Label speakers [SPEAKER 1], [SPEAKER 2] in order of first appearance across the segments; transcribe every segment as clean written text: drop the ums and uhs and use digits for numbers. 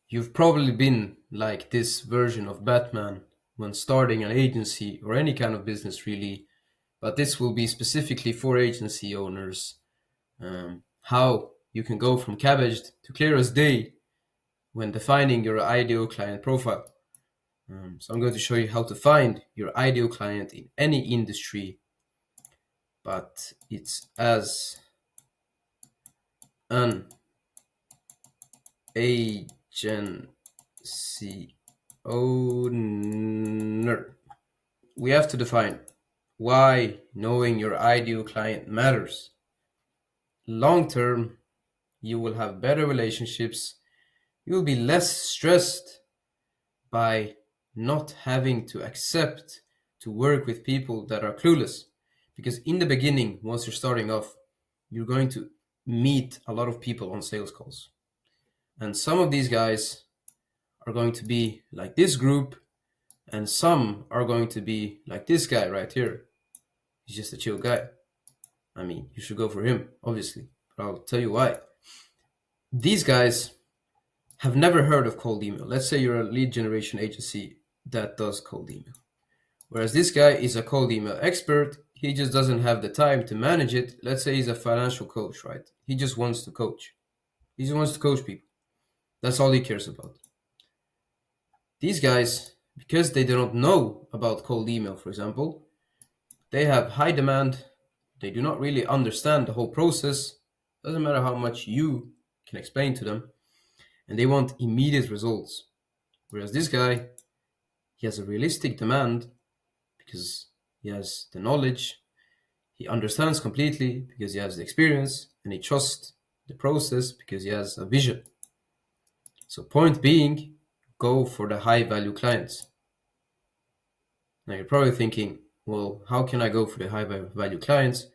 [SPEAKER 1] You've probably been like this version of Batman when starting an agency or any kind of business, really. But this will be specifically for agency owners. How you can go from cabbaged to clear as day when defining your ideal client profile. So I'm going to show you how to find your ideal client in any industry, but it's as an agency owner. We have to define why knowing your ideal client matters. Long term, you will have better relationships. You will be less stressed by not having to accept to work with people that are clueless. Because in the beginning, once you're starting off, you're going to meet a lot of people on sales calls. And some of these guys are going to be like this group, and some are going to be like this guy right here. He's just a chill guy. I mean, you should go for him, obviously, but I'll tell you why. These guys have never heard of cold email. Let's say you're a lead generation agency that does cold email. Whereas this guy is a cold email expert, he just doesn't have the time to manage it. Let's say he's a financial coach, right? He just wants to coach. He just wants to coach people. That's all he cares about. These guys, because they do not know about cold email, for example, they have high demand. They do not really understand the whole process. Doesn't matter how much you can explain to them. And they want immediate results. Whereas this guy, he has a realistic demand because he has the knowledge, he understands completely because he has the experience, and he trusts the process because he has a vision. So, point being, go for the high value clients. Now, you're probably thinking, well, how can I go for the high value clients?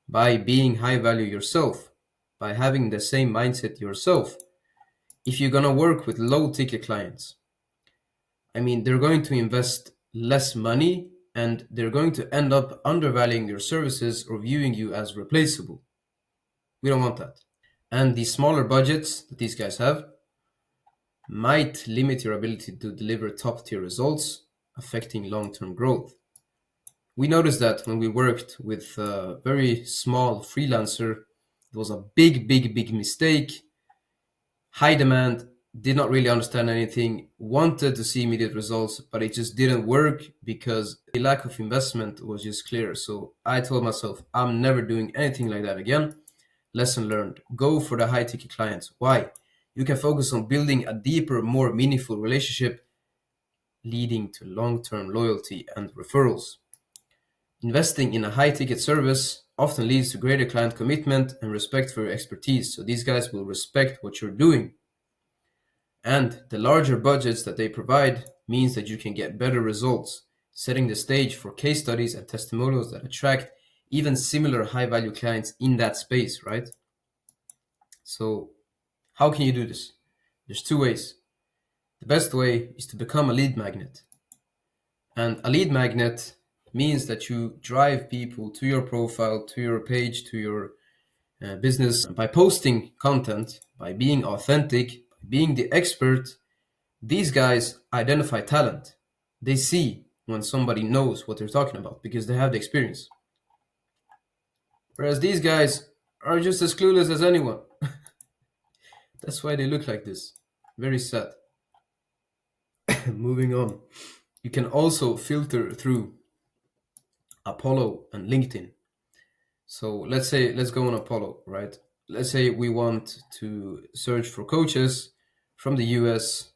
[SPEAKER 1] By being high value yourself, by having the same mindset yourself. If you're going to work with low ticket clients, I mean, they're going to invest less money and they're going to end up undervaluing your services or viewing you as replaceable. We don't want that. And the smaller budgets that these guys have might limit your ability to deliver top tier results, affecting long term growth. We noticed that when we worked with a very small freelancer, it was a big mistake. High demand, did not really understand anything, wanted to see immediate results, but it just didn't work because the lack of investment was just clear. So I told myself, I'm never doing anything like that again. Lesson learned. Go for the high ticket clients. Why? You can focus on building a deeper, more meaningful relationship, leading to long term loyalty and referrals. Investing in a high ticket service often leads to greater client commitment and respect for your expertise. So these guys will respect what you're doing. And the larger budgets that they provide means that you can get better results, setting the stage for case studies and testimonials that attract even similar high value clients in that space, right? So, how can you do this? There's two ways. The best way is to become a lead magnet. And a lead magnet means that you drive people to your profile, to your page, to your business by posting content, by being authentic, by being the expert. These guys identify talent. They see when somebody knows what they're talking about because they have the experience. Whereas these guys are just as clueless as anyone. That's why they look like this. Very sad. Moving on. You can also filter through Apollo and LinkedIn. So let's go on Apollo, right? Let's say we want to search for coaches from the US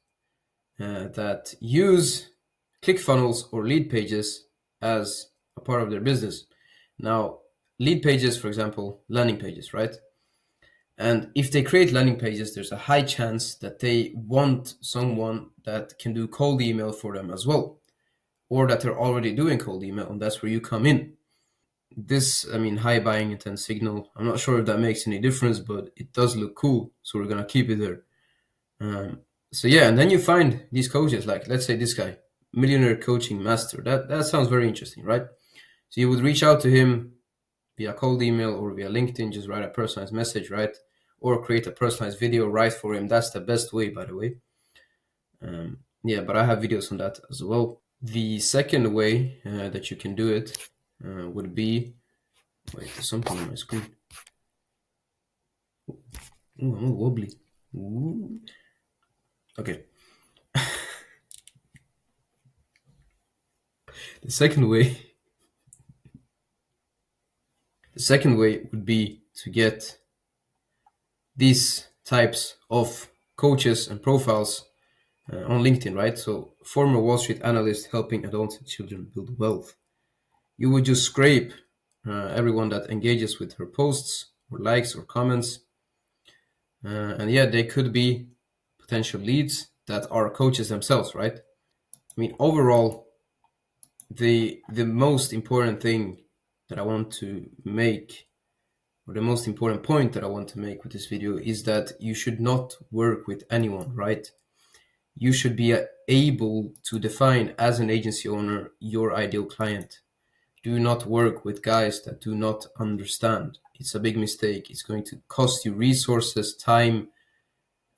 [SPEAKER 1] that use ClickFunnels or lead pages as a part of their business. Now, lead pages, for example, landing pages, right? And if they create landing pages, there's a high chance that they want someone that can do cold email for them as well, or that they're already doing cold email, and that's where you come in. This, I mean, high buying intent signal, I'm not sure if that makes any difference, but it does look cool, so we're gonna keep it there. So yeah, and then you find these coaches, like let's say this guy, Millionaire Coaching Master. That sounds very interesting, right? So you would reach out to him via cold email or via LinkedIn, just write a personalized message, right? Or create a personalized video right for him. That's the best way, by the way. Yeah, but I have videos on that as well. The second way that you can do it would be, wait, there's something on my screen. Ooh, I'm all wobbly. Ooh. Okay. The second way would be to get these types of coaches and profiles on LinkedIn, right? So, former Wall Street analyst helping adults and children build wealth. You would just scrape everyone that engages with her posts or likes or comments. And yeah, they could be potential leads that are coaches themselves, right? I mean, overall, the most important thing that I want to make, or the most important point that I want to make with this video, is that you should not work with anyone, right? You should be able to define as an agency owner your ideal client. Do not work with guys that do not understand. It's a big mistake. It's going to cost you resources, time,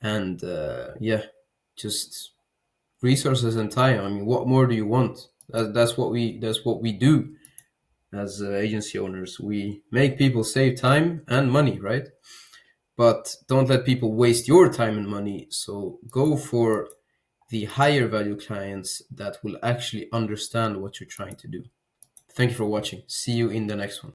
[SPEAKER 1] and just resources and time. I mean, what more do you want? That's what we do as agency owners. We make people save time and money, right? But don't let people waste your time and money. So go for the higher value clients that will actually understand what you're trying to do. Thank you for watching. See you in the next one.